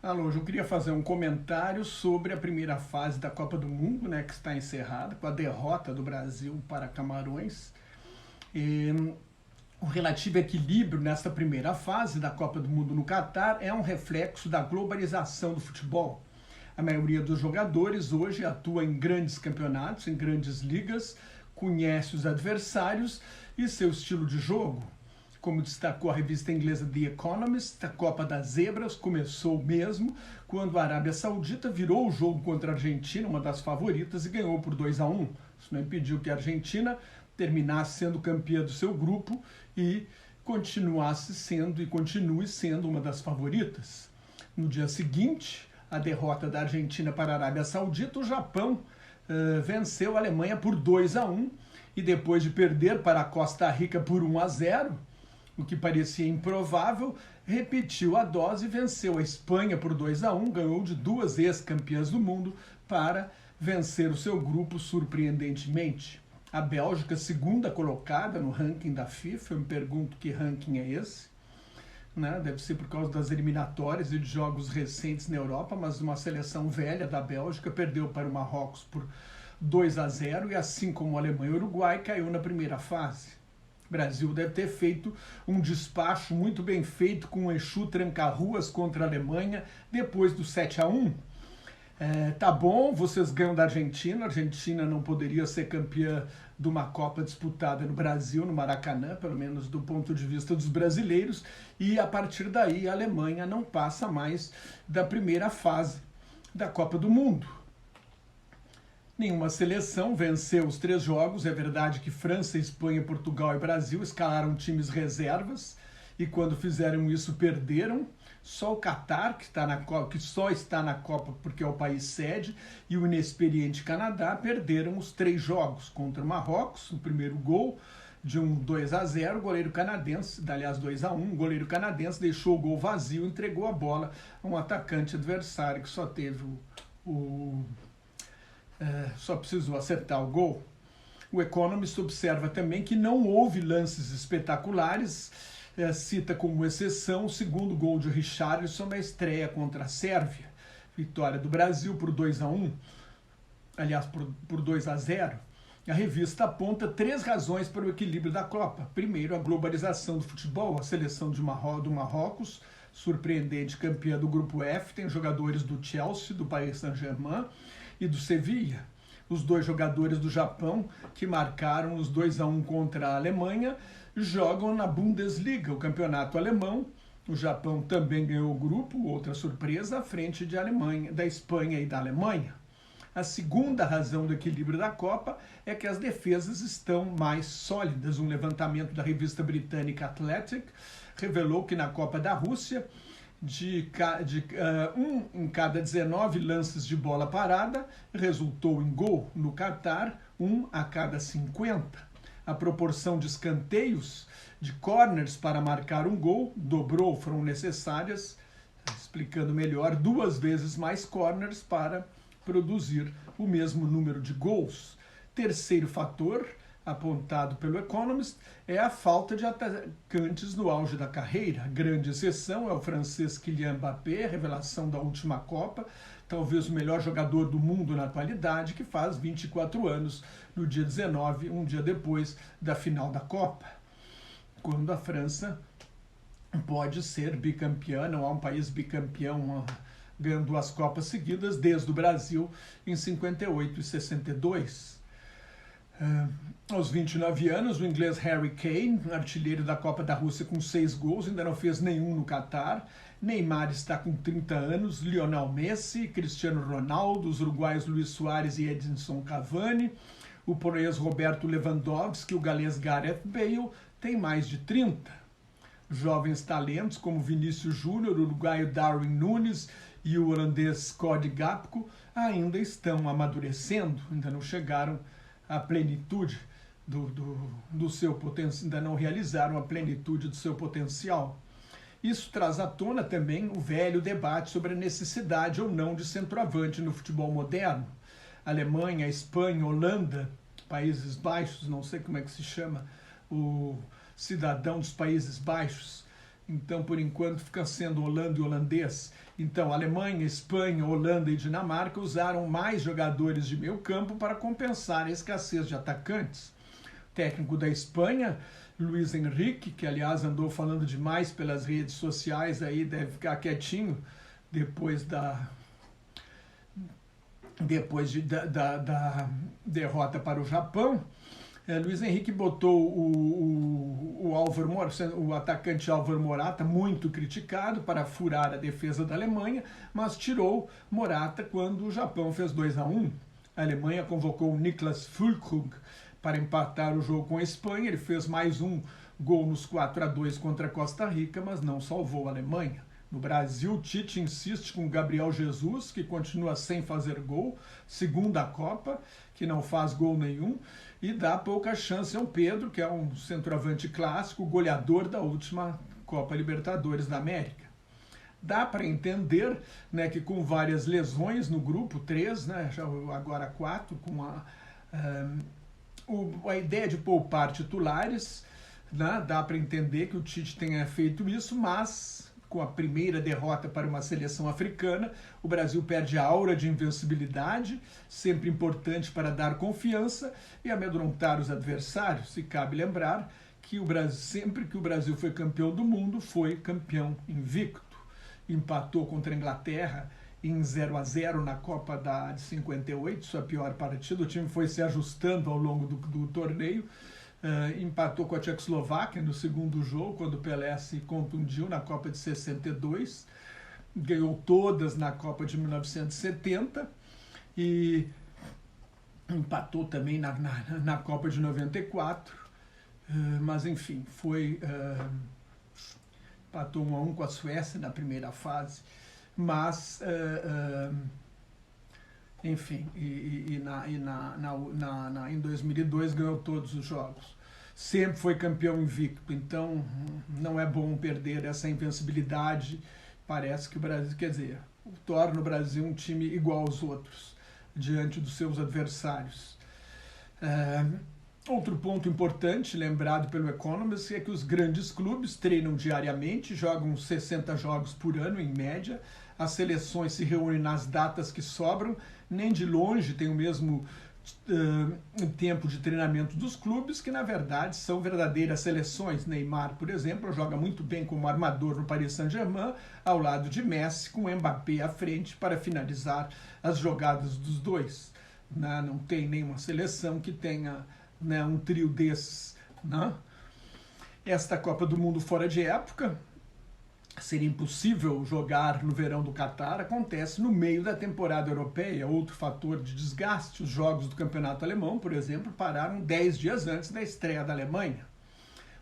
Alô, hoje eu queria fazer um comentário sobre a primeira fase da Copa do Mundo, né, que está encerrada com a derrota do Brasil para Camarões. E, o relativo equilíbrio nessa primeira fase da Copa do Mundo no Catar é um reflexo da globalização do futebol. A maioria dos jogadores hoje atua em grandes campeonatos, em grandes ligas, conhece os adversários e seu estilo de jogo. Como destacou a revista inglesa The Economist, a Copa das Zebras começou mesmo quando a Arábia Saudita virou o jogo contra a Argentina, uma das favoritas, e ganhou por 2-1. Isso não impediu que a Argentina terminasse sendo campeã do seu grupo e continuasse sendo e continue sendo uma das favoritas. No dia seguinte, a derrota da Argentina para a Arábia Saudita, o Japão venceu a Alemanha por 2-1 e depois de perder para a Costa Rica por 1-0, o que parecia improvável, repetiu a dose e venceu a Espanha por 2-1, ganhou de duas ex-campeãs do mundo para vencer o seu grupo surpreendentemente. A Bélgica, segunda colocada no ranking da FIFA, eu me pergunto que ranking é esse, né? Deve ser por causa das eliminatórias e de jogos recentes na Europa, mas uma seleção velha da Bélgica perdeu para o Marrocos por 2-0 e assim como a Alemanha e o Uruguai caiu na primeira fase. O Brasil deve ter feito um despacho muito bem feito com um Exu tranca-ruas contra a Alemanha depois do 7-1. Tá bom, vocês ganham da Argentina. A Argentina não poderia ser campeã de uma Copa disputada no Brasil, no Maracanã, pelo menos do ponto de vista dos brasileiros. E a partir daí a Alemanha não passa mais da primeira fase da Copa do Mundo. Nenhuma seleção venceu os 3 jogos. É verdade que França, Espanha, Portugal e Brasil escalaram times reservas e quando fizeram isso perderam. Só o Catar, que só está na Copa porque é o país sede, e o inexperiente Canadá perderam os 3 jogos contra o Marrocos. O primeiro gol de um 2-0, goleiro canadense, aliás 2-1, o goleiro canadense deixou o gol vazio e entregou a bola a um atacante adversário que só teve só precisou acertar o gol. O Economist observa também que não houve lances espetaculares, cita como exceção o segundo gol de Richarlison na estreia contra a Sérvia. Vitória do Brasil por 2-1, aliás, por 2-0. A revista aponta 3 razões para o equilíbrio da Copa. Primeiro, a globalização do futebol. A seleção do Marrocos, surpreendente campeã do grupo F, tem jogadores do Chelsea, do Paris Saint-Germain e do Sevilla. Os 2 jogadores do Japão, que marcaram os 2-1 contra a Alemanha, jogam na Bundesliga, o campeonato alemão. O Japão também ganhou o grupo, outra surpresa, à frente da Espanha e da Alemanha. A segunda razão do equilíbrio da Copa é que as defesas estão mais sólidas. Um levantamento da revista britânica Athletic revelou que na Copa da Rússia, em cada 19 lances de bola parada resultou em gol. No Catar, 1 a cada 50. A proporção de escanteios, de corners para marcar um gol, dobrou, foram necessárias, explicando melhor, 2 vezes mais corners para produzir o mesmo número de gols. Terceiro fator, apontado pelo Economist, é a falta de atacantes no auge da carreira. A grande exceção é o francês Kylian Mbappé, revelação da última Copa, talvez o melhor jogador do mundo na atualidade, que faz 24 anos no dia 19, um dia depois da final da Copa, quando a França pode ser bicampeã. Não há um país bicampeão ganhando 2 Copas seguidas desde o Brasil em 58 e 62. Aos 29 anos, o inglês Harry Kane, artilheiro da Copa da Rússia com 6 gols, ainda não fez nenhum no Catar. Neymar está com 30 anos, Lionel Messi, Cristiano Ronaldo, os uruguaios Luis Suárez e Edinson Cavani, o polonês Roberto Lewandowski, o galês Gareth Bale têm mais de 30. Jovens talentos como Vinícius Júnior, o uruguaio Darwin Núñez e o holandês Cody Gakpo ainda estão amadurecendo, ainda não chegaram à plenitude do seu potencial, ainda não realizaram a plenitude do seu potencial. Isso traz à tona também o velho debate sobre a necessidade ou não de centroavante no futebol moderno. Alemanha, Espanha, Holanda, Países Baixos, não sei como é que se chama, o cidadão dos Países Baixos, Então, por enquanto, fica sendo Holanda e holandês. Então, Alemanha, Espanha, Holanda e Dinamarca usaram mais jogadores de meio campo para compensar a escassez de atacantes. O técnico da Espanha, Luis Enrique, que aliás andou falando demais pelas redes sociais, aí deve ficar quietinho depois da derrota para o Japão. Luis Henrique botou o atacante Álvaro Morata, muito criticado, para furar a defesa da Alemanha, mas tirou Morata quando o Japão fez 2-1. A Alemanha convocou o Niklas Füllkrug para empatar o jogo com a Espanha. Ele fez mais um gol nos 4-2 contra a Costa Rica, mas não salvou a Alemanha. No Brasil, Tite insiste com Gabriel Jesus, que continua sem fazer gol, segunda Copa, que não faz gol nenhum, e dá pouca chance ao Pedro, que é um centroavante clássico, goleador da última Copa Libertadores da América. Dá para entender, né, que com várias lesões no grupo, 3, né, agora 4, com a ideia de poupar titulares, né, dá para entender que o Tite tenha feito isso, mas com a primeira derrota para uma seleção africana, o Brasil perde a aura de invencibilidade, sempre importante para dar confiança e amedrontar os adversários. E cabe lembrar que o Brasil, sempre que o Brasil foi campeão do mundo, foi campeão invicto. Empatou contra a Inglaterra em 0-0 na Copa de 58, sua pior partida. O time foi se ajustando ao longo do torneio. Empatou com a Tchecoslováquia no segundo jogo, quando o Pelé se contundiu na Copa de 62, ganhou todas na Copa de 1970 e empatou também na Copa de 94, mas enfim, empatou 1-1 com a Suécia na primeira fase, mas enfim, em 2002 ganhou todos os jogos. Sempre foi campeão invicto, então não é bom perder essa invencibilidade. Parece que o Brasil, quer dizer, torna o Brasil um time igual aos outros, diante dos seus adversários. Outro ponto importante, lembrado pelo Economist, é que os grandes clubes treinam diariamente, jogam 60 jogos por ano, em média. As seleções se reúnem nas datas que sobram, nem de longe tem o mesmo tempo de treinamento dos clubes, que na verdade são verdadeiras seleções. Neymar, por exemplo, joga muito bem como armador no Paris Saint-Germain, ao lado de Messi, com Mbappé à frente para finalizar as jogadas dos dois. Não tem nenhuma seleção que tenha, né, um trio desses. Né? Esta Copa do Mundo fora de época, seria impossível jogar no verão do Catar, acontece no meio da temporada europeia, outro fator de desgaste. Os jogos do campeonato alemão, por exemplo, pararam 10 dias antes da estreia da Alemanha.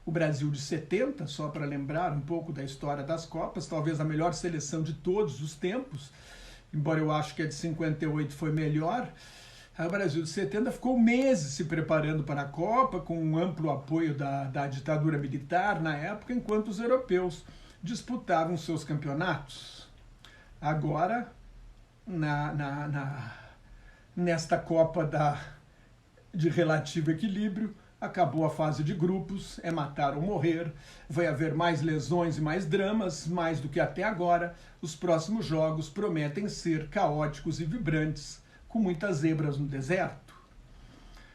O Brasil de 70, só para lembrar um pouco da história das Copas, talvez a melhor seleção de todos os tempos, embora eu acho que a de 58 foi melhor. O Brasil de 70 ficou meses se preparando para a Copa, com um amplo apoio da ditadura militar na época, enquanto os europeus disputavam seus campeonatos. Agora, nesta Copa de relativo equilíbrio, acabou a fase de grupos, é matar ou morrer, vai haver mais lesões e mais dramas, mais do que até agora. Os próximos jogos prometem ser caóticos e vibrantes, com muitas zebras no deserto.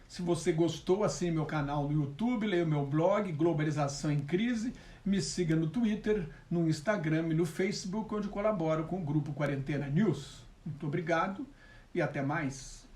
Se você gostou, assine meu canal no YouTube, leia o meu blog, Globalização em Crise, me siga no Twitter, no Instagram e no Facebook, onde colaboro com o grupo Quarentena News. Muito obrigado e até mais.